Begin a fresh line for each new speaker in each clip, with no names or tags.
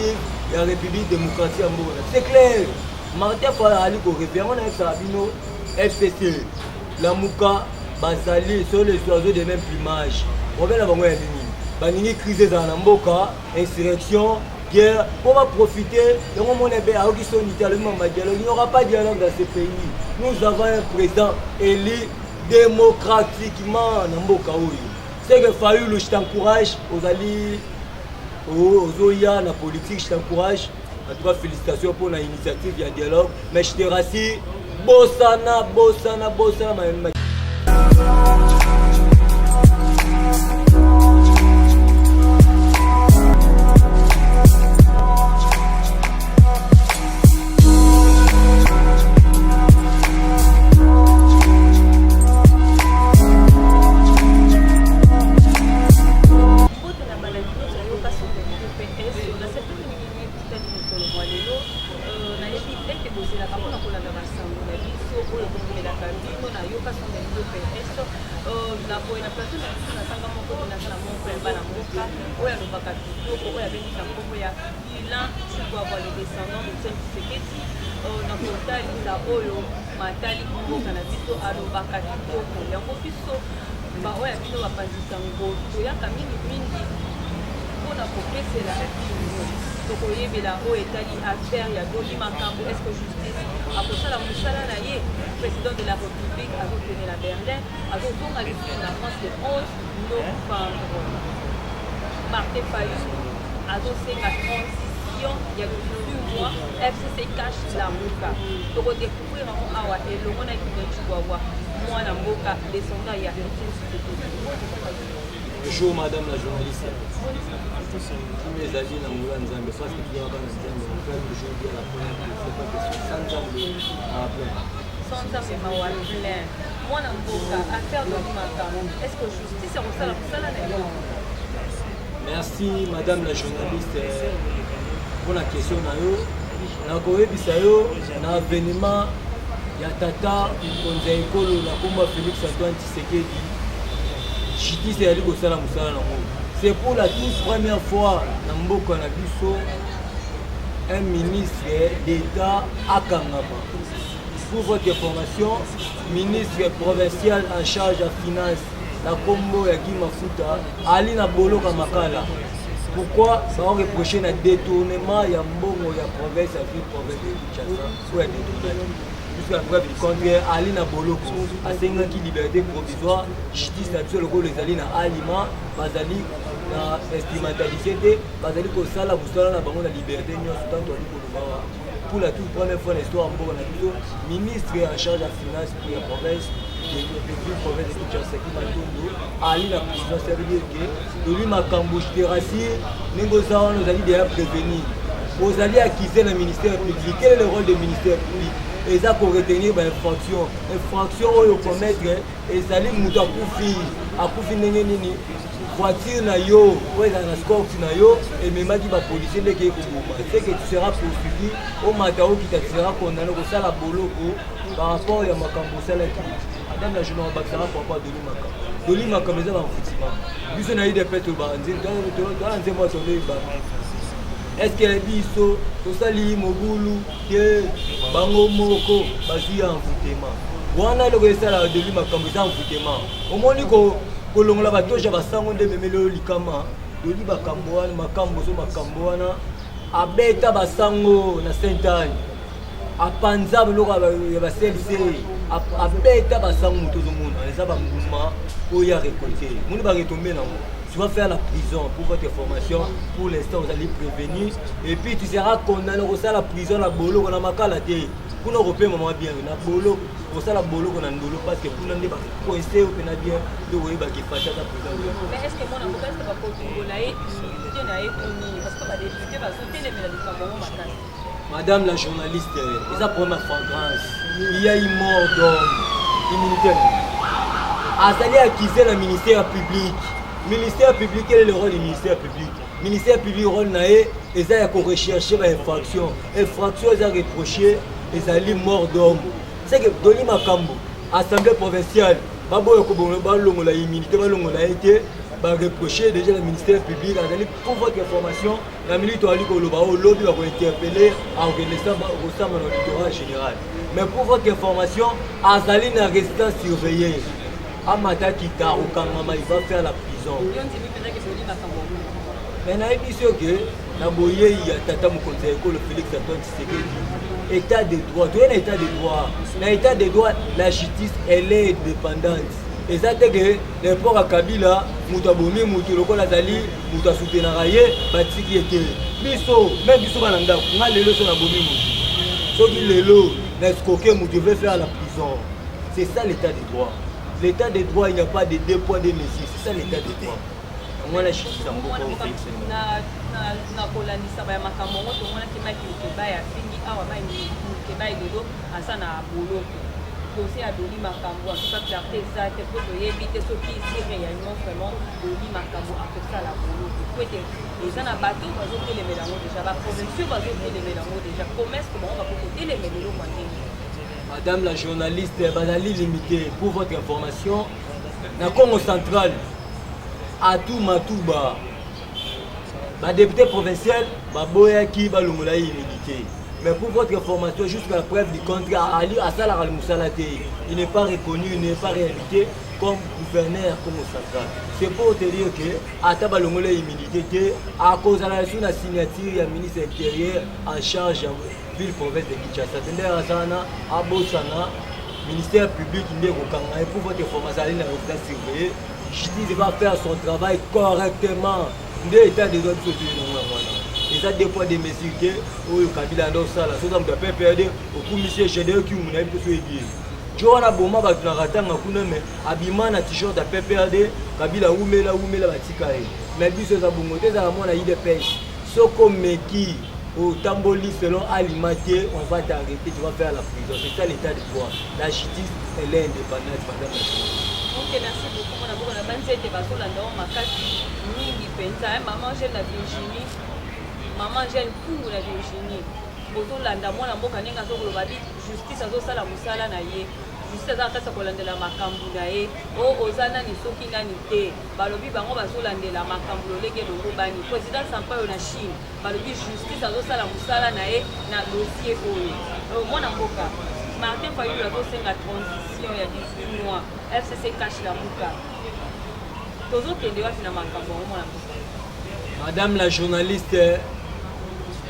administrative et la République démocratique en Bourgogne. C'est clair. Martin Fayali ko référent avec Sabino FCC. La Mouka bazali sur les oiseaux de même plumage. On va la voir nini. Baningi crise dans la Mboka, insurrection, guerre. On va profiter. Il n'y aura pas de dialogue dans ce pays. Nous avons un président élu démocratiquement dans Mboka. C'est que Fayulu, je t'encourage aux alliés, aux Oya, la politique, je t'encourage. En tout cas, félicitations pour l'initiative et le dialogue. Mais je te rassure, Bossana,
est-ce que justice après ça la Moussala président de la République a retenu la Berlin a retenu la France le 11 novembre. Martin Fayulu a donné la transition il y a 2 mois FCC cache la Mouka donc on découvrir en awa et le monde a été Chihuahua moi la Mouka descendant il y a
bonjour madame la journaliste. Tous mes amis dans Moula Nzambe, parce que tu as pas Nzambe, on peut aujourd'hui à la première question, sans Nzambe à plein.
Sans Nzambe à plein. Moi dans Mboka, affaire de Limaka, est-ce que justice est au Salam?
Merci madame la journaliste pour la question. On a koyebisa yo na avènement ya tata konza ekolo na komba Félix Antoine Tshisekedi. Justice est au Salam. C'est pour la toute première fois dans Mboka na biso un ministre d'État à Kangaba. Pour votre information, ministre provincial en charge de la finance, la Combo ya Guy Mafuta, Ali na Boloka Makala. Pourquoi ça va reprocher un détournement ya mbongo ya province à ville province de Kinshasa ou un détournement. Jusqu'à la preuve du contraire, Ali na Boloko a 5 ans qui liberté provisoire, justice na biso loko les Ali na Alima, bazali na instrumentalité, bazali ko sala busala na bango na liberté nyonso tant to ali ko lubawa. Pour la toute première fois dans l'histoire mboka na biso, ministre en charge de la finance pour la province de province de Kinshasa qui Matondo, Ali la présidence, ça veut dire que lui makambo je te rassure, nous allons déjà prévenir. Vous allez acquiser le ministère public. Quel est le rôle du ministère public? Et ça pour retenir l'infraction. L'infraction où commettre, et ça allait mouton à Koufi Nini. Voiture na yo, ouais dans la score na yo, et même dit va policier les qui c'est que tu seras poursuivi au matao qui te sera condamné au sala boloko par rapport à makambo sala qui. Madame la journée Bakara pour pas de l'imaka. De l'imaka mais ça va foutima. Lui c'est naïde de pétrole banzine, dans un mois sur les est-ce qu'elle dit so to sali mogulu ke bango moko basi en foutement. Wana le resala de l'imaka mais ça en foutement. Au moins ko kolongola batoja basango nde memelo likama doli bakambo wana makambo so makambo wana abeta basango na Saint-Anne apanza biloko ya baselise abeta basango moto zomona eza banguma oyo récolter moni ba retomber nango. Tu vas faire la prison pour votre formation. Pour l'instant, vous allez prévenir. Et puis tu seras condamné au la prison, la bolo, on a makala té. Pour nous repérer maman bien, na bolo, au la bolo, on a bolo parce que pour nous on est coincé au pénal bien, de voyer qui fait la prison.
Mais est-ce que mon avocat est pas pour Congolais, il y a parce que les députés va sauter les médailles.
Madame la journaliste, c'est pour ma fragrance. Il y a une mort d'homme immunitaire. Azali a acquis le ministère public. Ministère public, quel est le rôle du ministère public? Ministère public, le rôle naé, ils ont recherché l'infraction. Infraction, ils ont reproché, ils ont mort d'homme. C'est que Doni Makambo, Assemblée provinciale, Babo Yokobon, Balongo la immunité, Balongo la été, reprocher déjà le ministère public pour votre information la militaire ali koloba au lobby va interpeller à organiser au littoral général mais pour votre information azali na résidence surveillée amata kita okangama il va faire la prison mais nayebi soki na boyei ya tata mokonzi ya ekolo Félix Antoine Tshisekedi état de droit toye na état de droit na état de droit la justice elle est indépendante eza teke n'importe ya kabila moto abomi moto lokola azali moto asutenaka ye batiki ye te biso même biso bana ndako nga lelo so nabomi moto soki lelo na escoke moto veut faire la prison c'est ça l'état de droit. L'état de droit, il n'y a pas de deux poids, deux mesures. C'est ça l'état de droit. Moi, la justice, c'est un peu complexe.
dossier à Doli Makambo, en tout cas clarté ça, c'est pour éviter ce qui ici réellement vraiment Doli Makambo a fait ça la boulot. Les gens à bateau, ils ont fait les mélanges déjà, la province, ils ont fait les mélanges déjà. Commerce, comment on va côté les mélanges maintenant.
Madame la journaliste, Badali limité, pour votre information, dans le Congo central, à tout Matouba, le député provincial, Baboya qui va le moulaï milité. Mais pour votre information, jusqu'à la preuve du contraire, Ali Assal Al-Moussalate, il n'est pas reconnu, il n'est pas réhabilité comme gouverneur Congo central. C'est pour te dire que Ataba le moulaï milité, à cause de la signature du ministre intérieur en charge de la ville province de Kinshasa. À Bossana, ministère public, et pour votre information, Ali n'a pas surveillé. Justice va faire son travail correctement. L'état des autres choses. Les deux points de mesures que le Kabila dans ça, la chose on peut perdre au commissaire général qui nous a dit que tu vois la bombe va te rater ma couleur mais habillement na t-shirt à PPRD Kabila oumela batikae mais bis ça bongo des à mon aïe de pêche soko meki au tamboli selon alimentaire on va t'arrêter tu vas faire la prison c'est ça l'état de droit la justice elle est indépendante madame.
Ok, merci beaucoup. On a beaucoup de bandes de bateaux là-dedans. Ma casse, ni pensa. Maman gêne la Virginie. Maman gêne pour la Virginie. Boto landa moi la mboka nenga zo ko babi justice azo sala musala na ye. Justice aza kasa ko landela makambu na ye. O ozana ni soki nani te. Balobi bango bazo landela makambu leke longo bani. Président Sampaio na Chine. Balobi justice azo sala musala na ye na dossier oyo. Moi na mboka Martin Fayulu a fait la transition il y a 18 mois. FCC cache la mouka.
Madame la journaliste,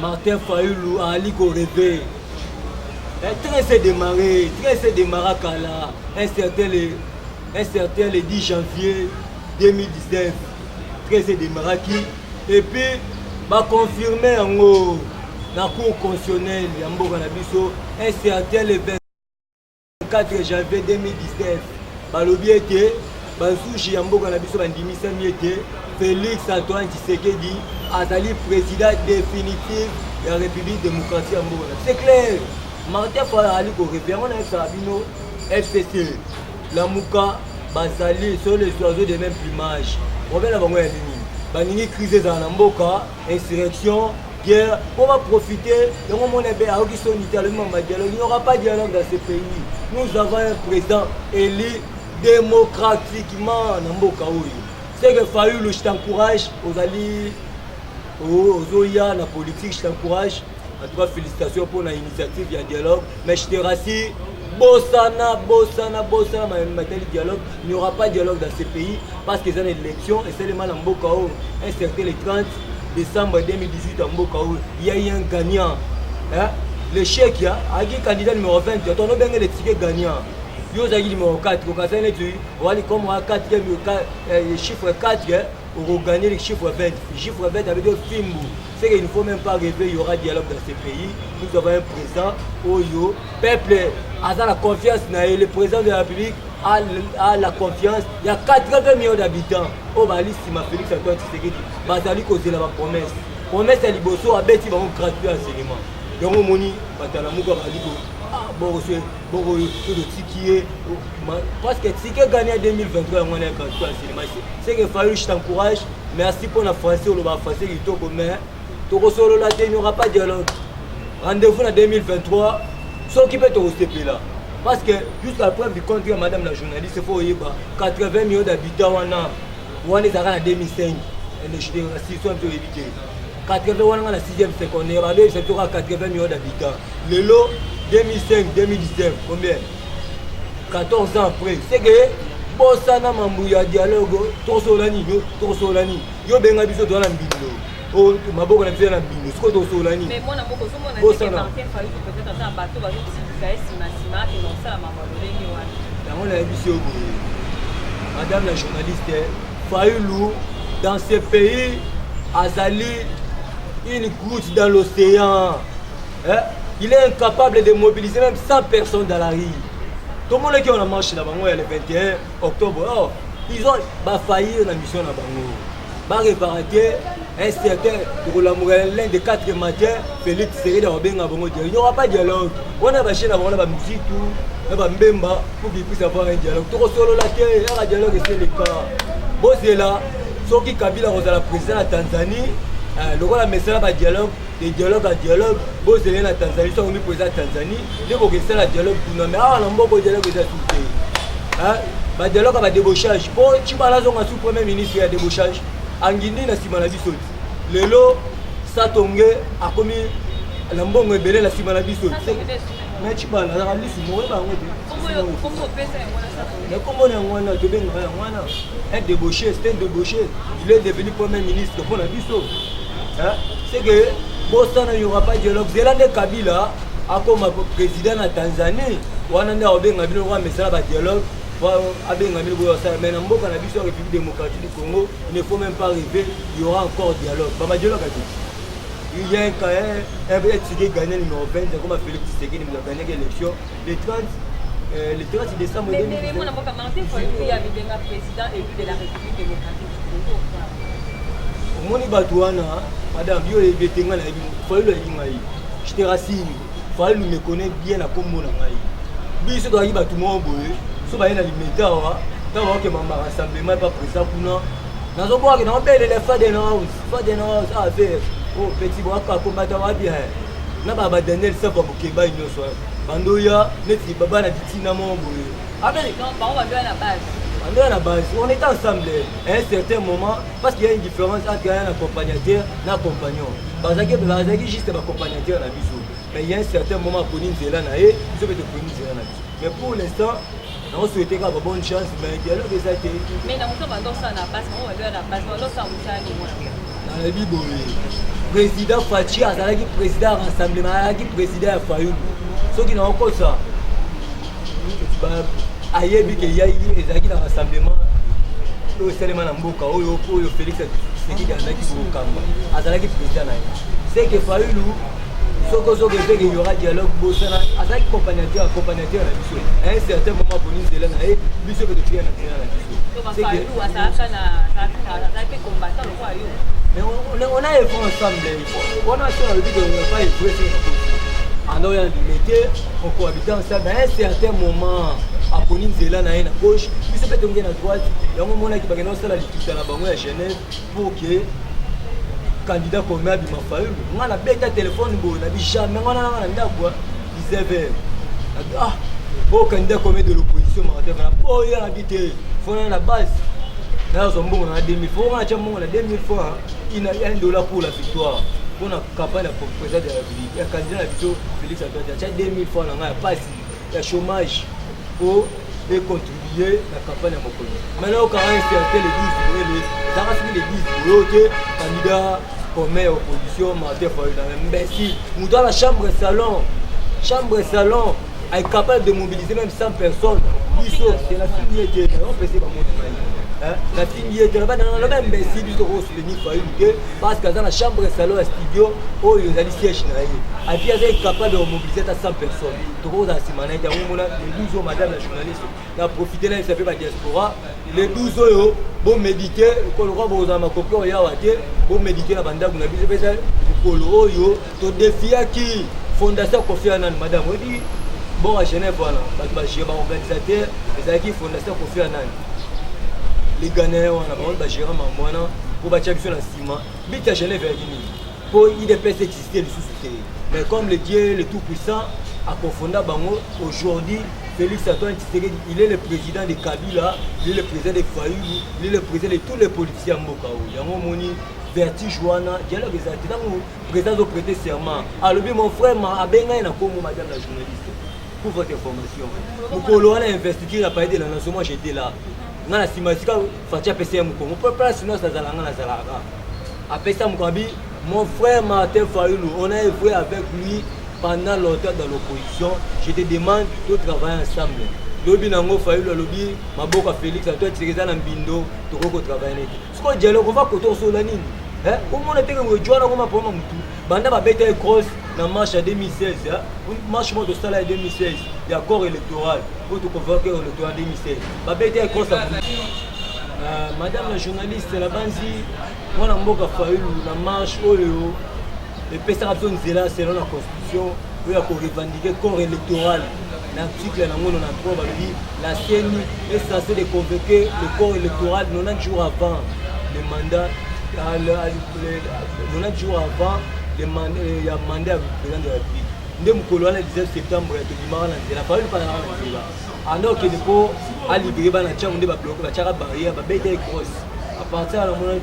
Martin Fayulu a allé au réveil. Très s'est démarré à Kala. Un certain le 10 janvier 2019. Très s'est démarré qui. Et puis, va confirmer en haut. Dans la cour constitutionnelle, un certain le 24 janvier 2019, balobi était basushi yamboka na biso bandimisa miete Félix Antoine Tshisekedi azali président définitif de la République démocratique ya mboka. C'est clair. Martin Fayulu ko réveiller on a Sabino FCC la muka bazali sur les oiseaux de même plumage. On va la bango ya nini. Baningi crise za na mboka, insurrection guerre, on va profiter de mon il n'y aura pas de dialogue dans ce pays. Nous avons un président élu démocratiquement dans Mboka. C'est que Fayulu, je t'encourage aux alliés, aux Oya, la politique, je t'encourage. En tout cas, félicitations pour l'initiative, il y a un dialogue. Mais je te rassure, Bossana, dialogue. Il n'y aura pas de dialogue dans ce pays parce qu'il y a une élection et c'est le mal en Mboka. Un certain le 30 décembre 2018 en Mboka, il y a eu un gagnant. Hein? Le chèque, il y a un candidat numéro 20, il y a un ticket gagnant. Il y a un numéro 4, on va aller comme 4, le chiffre 4, on va gagner le chiffre 20. Le chiffre 20 avec deux films. C'est qu'il ne faut même pas rêver, il y aura dialogue dans ce pays. Nous avons un président, Oyo, peuple, a la confiance, le président de la République a la confiance. Il y a 80 millions d'habitants. Oh, Bali, si ma Félix Antoine Tshisekedi, Bazali causé la promesse. Promesse à Liboso, à Betty, on gratuit enseignement. Donc, on moni, Batalamuka, Baliko, bon, tout le ticket. Parce que si tu gagné en 2023, on a gratuit enseignement. C'est que Fayulu, je t'encourage. Merci pour la français, le français qui est au commun. Il n'y aura pas de dialogue. Rendez-vous en 2023. Ceux qui peuvent te rester là. Parce que, jusqu'à la preuve du compte, madame la journaliste, il faut 80 millions d'habitants. wana ezalaka na 2005 institution mpe oyebi te 80 wana nga na 6e secondaire badoyebisa biso kaka 80 millions d'habitants lelo 2005 2019 combien 14 ans après c'est que bosana mambu ya dialogue tosolani yo benga biso toza na mbindo maboko na biso ya na mbindo sikoyo tosolani
mais mwana moko ozomona ndenge Martin Fayulu peut-être aza na bato bazotisika ye nsima ke nosala mambo lolenge wana
yango nayebi biso boye madame la journaliste Fayulu dans ce pays azali une goutte dans l'océan il est incapable de mobiliser même 100 personnes dans la rue. Tout le monde qui a marché là-bas, le 21 octobre, ils ont failli dans la mission là-bas. Ils ont réparé un certain, pour l'un des 4 matins, Félix Tshisekedi a bien abonné. Il n'y aura pas de dialogue. On a marché là-bas, on a musique, on a mbemba pour qu'ils puissent avoir un dialogue. Tout le monde a un dialogue et c'est le cas. Bon, c'est là, ceux qui Kabila a la présidente de la Tanzanie, le rôle de la dialogue, de dialogue à dialogue, bon, c'est là la Tanzanie, sont mis président de Tanzanie, ils vont rester la dialogue pour nous. Mais on a un bon dialogue déjà tout. Le dialogue à débauchage. Bon, tu vas là, on a sous-premier ministre, il y a débauchage. En Guinée, il y a Simana Bissot. Le lot, ça tombe, a commis l'ambon rebelle, la Simana Bissot. Mais tu vas là, on a dit, c'est moi, mais comment on a dit, un débauché, c'est un débauché. Il est devenu premier ministre pour la Bissot. C'est que Boston, il n'y aura pas de dialogue. Zélande Kabila, comme président de Tanzanie, on a dit un dialogue. Mais dans la République démocratique du Congo, il ne faut même pas rêver, il y aura encore dialogue. Il y a un qui a gagné le numéro 20, comme Félix Tshisekedi a gagné l'élection le 30 décembre 2019.
Mais mon avocat Martin Fayulu est un président élu de la République démocratique du Congo.
Moni Batouana, madame, yo et Betenga, Fayulu je te rassure, Fayulu me connaît bien à Combo. Biso doit y battre mon boy. So ba yena limita wa ta wa ke mama rassemblement pas présent kuna nazo boa ke na belle les fade house a faire oh petit boa ka combattre wa bien na ba Daniel Safa ko ke ba nyoso bando ya neti baba na ditina mo boye abe
non ba on va à la base
on est ensemble à un certain moment parce qu'il y a une différence entre un accompagnateur et un compagnon bazaki juste accompagnateur na biso mais il y a un certain moment pour nous zela na e biso peut te pour nous zela na biso mais pour l'instant on souhaite avoir bonne chance, mais il y a le déjà été.
Mais dans le monde, ça n'a pas, on va à la base, on va
dans la Bible, président Fachi, Azalaki président rassemblement, Azalaki président Fayulu. Ceux qui n'ont pas ça, ailleurs, il y a des rassemblement. Au Séléman Mboka, au Félix Tshisekedi, Azalaki président. C'est que Fayulu. Il y aura dialogue, avec accompagnateur, à un certain moment pour nous, c'est là, lui, c'est que tu es mais on a fait ensemble, on a fait le but de ne pas éprouver en ayant limité, on cohabite ensemble, à un certain moment, à Ponine Zélan à gauche, puis ça peut tomber à droite, il y a un moment qui va gagner ça, la liquidité à la banque à Genève, pour que candidat comme Abima Fayulu, on a bêta téléphone, on a dit jamais, on a dit quoi, il disait ah, bon candidat comme de l'opposition, oh il a habité, il faut la base, là on a 2000 francs, on a 2000 francs, il a $1 pour la victoire, pour la campagne pour le président de la République, il y a candidat à la Félix Antoine, il y a 2000 francs, il y a pas il y a chômage pour contribuer à la campagne à Mokono. Maintenant, quand on fait les 10 candidats comme opposition, Martin Fayulu, mais si nous dans la chambre salon est capable de mobiliser même 100 personnes, c'est la fille on peut essayer la fille était là-bas dans le même imbécile du soutenir Fayulu parce que dans la chambre salon à studio, oh il y a des sièges là. Et puis elle est capable de mobiliser 100 personnes. Trop dans ces manèges, les 12 ans, madame la journaliste, elle a profité là, il s'appelle la diaspora. Les 12 ans, bon méditer, quand on va aux amakopio, il y a bon méditer la bande, on a vu ça, le défi à qui Fondation Kofi Annan, madame, on dit, bon à Genève, voilà, je suis organisateur, les qui Fondation Kofi Annan. Les Ghanéens, on a géré Mamouana pour bâtir sur la ciment. Vite à Genève, pour IDPS exister le sous-souterrain. Mais comme le Dieu, le Tout-Puissant, a confondu Bango, aujourd'hui, Félix Antoine Tshisekedi, il est le président de Kabila, il est le président de Fayoulou, il est le président de tous les politiciens Mbokao. Yango moni vertige wana, dialogue exact. Dans le président a prêté serment. Alors mon frère m'a abenga na komo madame la journaliste. Pour votre information. Mukolo wana investigué la partie de la nation, moi j'étais là. Dans la simasika Fatia PCM Mukongo. Pour place sinon ça zalanga na zalanga. Après ça Mukambi, mon frère Martin Fayoulou, on a œuvré avec lui pendant longtemps dans l'opposition. Je te demande de travailler ensemble. Lobi nango Fayoulou lobi maboka Félix Antoine Tshisekedi na Mbindo toko travailler. Ce qu'on dialogue on va koto solanini. Hein? Comment on a été rejoint comme pour moi mutu. Banda ba beta cross dans marche en 2016 hein. Marche de Stala en 2016. Il y a accord électoral pour te convoquer électoral en 2016. Ba beta cross madame la journaliste la banzi mwana mboka Fayoulou na marche oyo et pesa besoin zela selon la constitution pour revendiquer corps électoral. L'article 93 la CENI est censée de convoquer le corps électoral 90 jours avant le mandat 90 jours avant le mandat du président de la République. Nous avons le 19 septembre, nous avons la parole par la alors que nous avons libéré la chambre de la barrière, à partir de la monnaie,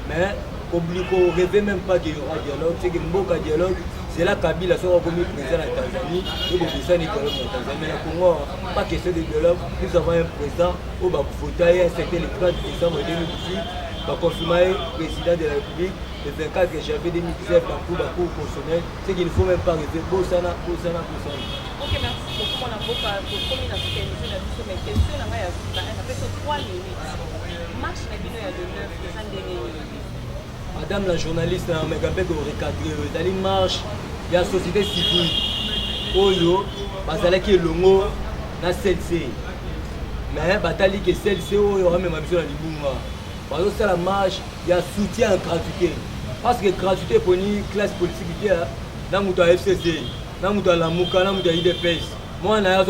mais on ne rêvait même pas qu'il y aura dialogue. C'est que dialogue, c'est là Kabila sera comme président de la Tanzanie, nous avons besoin de dialogue en Tanzanie. Mais au Congo, pas question de dialogue, nous avons un président au Bakoufouta, c'était le 30 décembre 2018. Confirmé président de la République le 24 janvier 2019 dans le cours constitutionnel, c'est qu'il ne faut même pas rêver. Bosana.
Ok, merci beaucoup. On a beaucoup de mes questions. On a fait 3 minutes. Marche la bino ya le 9 décembre.
Madame la journaliste, on m'a gabé de recadrer. Dans une marche, il y a la société civile. Oyo, basala qui est longo, na CLC. Mais batali que CLC, oyo, on a même besoin de l'ibunga. Parce que la marche, il y a soutien en gratuité. Parce que gratuité pour une classe politique, dans le FCC, dans le Lamouka, dans le IDPS. Moi, je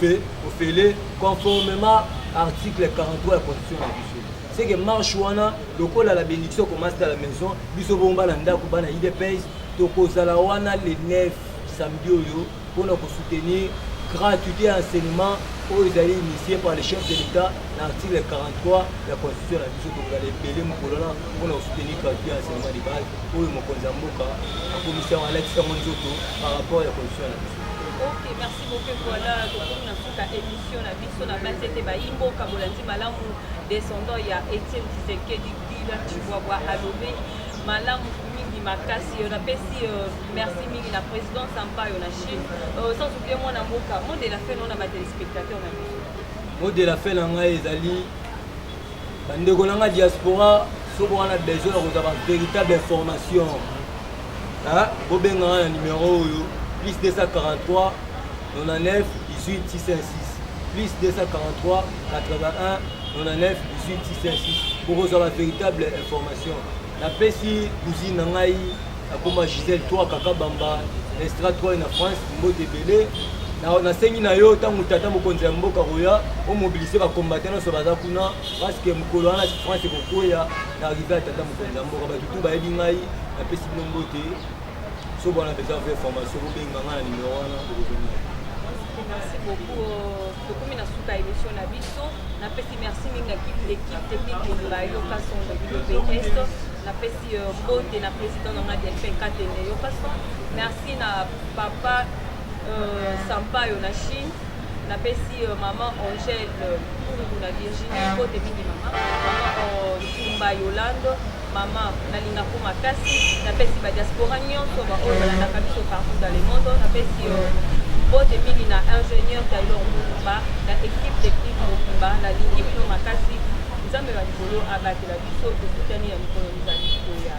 suis fait conformément à l'article 43 de la Constitution. C'est que marche, le col à la bénédiction commence à la maison, biso bomba landa kubana IDPS, toko salawana le 9 samedi pour nous soutenir gratuité enseignement aux alliés initiés par le chef de l'État, l'article 43 de la Constitution de la Mission pour les Bélé Moukolona pour nous soutenir gratuité enseignement de base pour le Mokonzamboka, la commission Alexa Monzoto par rapport à la Constitution de la Mission.
Ok, merci beaucoup. Voilà, donc on a fait l'émission, la mission a base été Baimbo, Kabolandi, Malamu, descendant, il y a Étienne Tshisekedi, Dila, Chihuahua, Alobé, Malamu. Makasi, on appelle si merci Mingi, la présidente Sampa, on a Chine. Sans oublier moi, Namoka, mot de la fin, on a ma téléspectateur.
Mot de la fin, on a Ezali. Bandeko nanga diaspora, si on a besoin d'avoir véritable information. Bobenga un numéro plus 243 99 18 606 plus 243 81 99 18 606 pour avoir véritable information. La PSI cousine Nangaï, la Koma Gisèle 3 Kaka Bamba, l'Estra 3 en France, Mbote Belé. Na sengi na yo tangu tata mokonzi ya mboka roya o mobiliser ba combattant so baza kuna parce que mokolo wana France ko ya na arriver tata mokonzi ya mboka ba tutu ba yebi ngai na PSI Mbote so bona besoin de formation ko benga na numéro wana ko venir.
Merci beaucoup. Beaucoup mina suka émission na biso. Na pesi merci minga l'équipe technique de la location de BPS. Na pesi Mbote na président na DLP Katene yo façon. Merci na papa Sampa yo na Chine. Na pesi maman Angèle pour na Virginie Mbote mingi maman. Maman Tumba Yolande. Maman nalinga ko makasi. Na pesi ba diaspora nyonso ba oyo na kabiso partout dans le monde. Na pesi Mbote mingi na ingénieur Taylor Mumba, na équipe technique Mumba, na l'équipe no makasi, nzambe ba likolo abatela biso tokutani ya mikolo mizali koya.